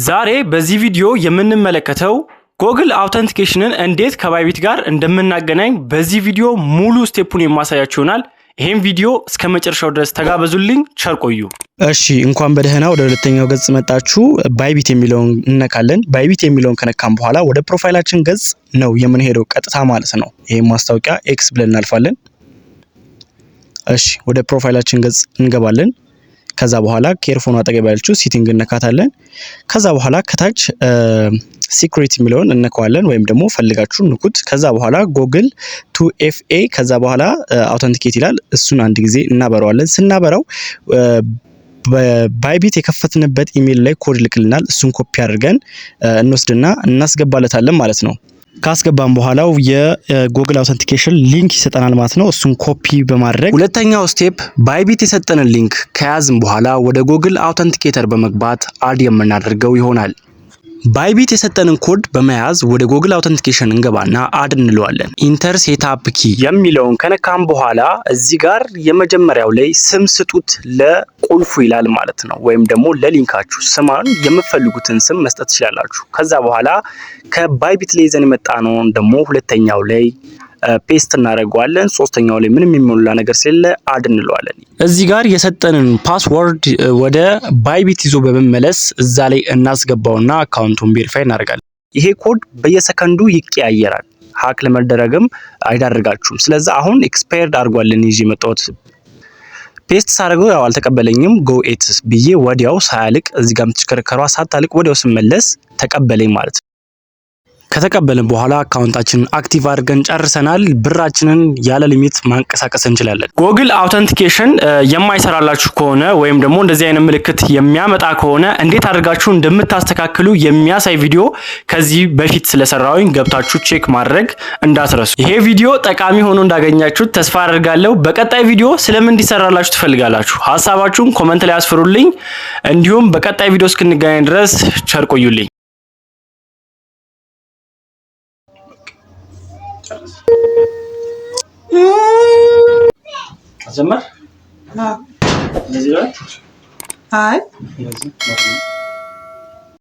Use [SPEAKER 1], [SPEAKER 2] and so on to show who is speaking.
[SPEAKER 1] ዛሬ በዚህ ቪዲዮ የምንመለከተው Google Authentication እንዴት ከባይቢት ጋር እንደምናገናኝ በዚህ ቪዲዮ ሙሉ ስቴፑን የማሳያችሁ ይሆናል። ይሄን ቪዲዮ እስከመጨረሻው ድረስ ተጋበዙልኝ። ቸር ቆዩ። እሺ እንኳን በደህና ወደ ሁለተኛው ገጽ መጣችሁ። ባይቢት የሚለውን እንነካለን። ባይቢት የሚለውን ከነካም በኋላ ወደ ፕሮፋይላችን ገጽ ነው የምንሄደው ቀጥታ ማለት ነው። ይሄን ማስታወቂያ ኤክስ ብለን እናልፋለን። እሺ ወደ ፕሮፋይላችን ገጽ እንገባለን። ከዛ በኋላ ኬርፎን አጠገብ ያለችው ሴቲንግ እንነካታለን። ከዛ በኋላ ከታች ሲክሬት የሚለውን እንነካዋለን ወይም ደግሞ ፈልጋችሁ ንኩት። ከዛ በኋላ Google 2FA ከዛ በኋላ አውተንቲኬት ይላል። እሱን አንድ ጊዜ እናበራዋለን። ስናበራው ባይቢት የከፈትንበት ኢሜል ላይ ኮድ ልክልናል። እሱን ኮፒ አድርገን እንወስድና እናስገባለታለን ማለት ነው። ካስገባን በኋላ የጎግል አውተንቲኬሽን ሊንክ ይሰጠናል ማለት ነው። እሱን ኮፒ በማድረግ ሁለተኛው ስቴፕ ባይቢት የሰጠንን ሊንክ ከያዝን በኋላ ወደ ጎግል አውተንቲኬተር በመግባት አድ የምናደርገው ይሆናል። ባይቢት የሰጠንን ኮድ በመያዝ ወደ ጎግል አውተንቲኬሽን እንገባና አድ እንለዋለን። ኢንተር ሴትአፕ ኪ የሚለውን ከነካም በኋላ እዚህ ጋር የመጀመሪያው ላይ ስም ስጡት ለቁልፉ ይላል ማለት ነው። ወይም ደግሞ ለሊንካችሁ ስማን የምትፈልጉትን ስም መስጠት ትችላላችሁ። ከዛ በኋላ ከባይቢት ላይ ይዘን የመጣነው ደግሞ ሁለተኛው ላይ ፔስት እናደርገዋለን። ሶስተኛው ላይ ምንም የሚሞላ ነገር ስለሌለ አድ እንለዋለን። እዚህ ጋር የሰጠንን ፓስወርድ ወደ ባይቢት ይዞ በመመለስ እዛ ላይ እናስገባውና አካውንቱን ቬሪፋይ እናደርጋለን። ይሄ ኮድ በየሰከንዱ ይቀያየራል። ሃክ ለመደረግም አይዳርጋችሁም። ስለዚህ አሁን ኤክስፓየርድ አድርጓለን ይዤ መጣሁት። ፔስት ሳደርገው ያው አልተቀበለኝም። ጎ ኤትስ ብዬ ወዲያው ሳያልቅ እዚህ ጋር የምትሽከረከሯ ሳታልቅ ወዲያው ስመለስ ተቀበለኝ ማለት ነው። ከተቀበልን በኋላ አካውንታችንን አክቲቭ አድርገን ጨርሰናል። ብራችንን ያለ ሊሚት ማንቀሳቀስ እንችላለን። Google Authentication የማይሰራላችሁ ከሆነ ወይም ደግሞ እንደዚህ አይነት ምልክት የሚያመጣ ከሆነ እንዴት አድርጋችሁ እንደምታስተካክሉ የሚያሳይ ቪዲዮ ከዚህ በፊት ስለሰራውኝ ገብታችሁ ቼክ ማድረግ እንዳትረሱ። ይሄ ቪዲዮ ጠቃሚ ሆኖ እንዳገኛችሁት ተስፋ አደርጋለሁ። በቀጣይ ቪዲዮ ስለምን እንዲሰራላችሁ ትፈልጋላችሁ? ሐሳባችሁን ኮሜንት ላይ አስፍሩልኝ። እንዲሁም በቀጣይ ቪዲዮ እስክንገናኝ ድረስ ቸር ቆዩልኝ። أزمر؟ لا. نزيل؟ هاي. نزيل.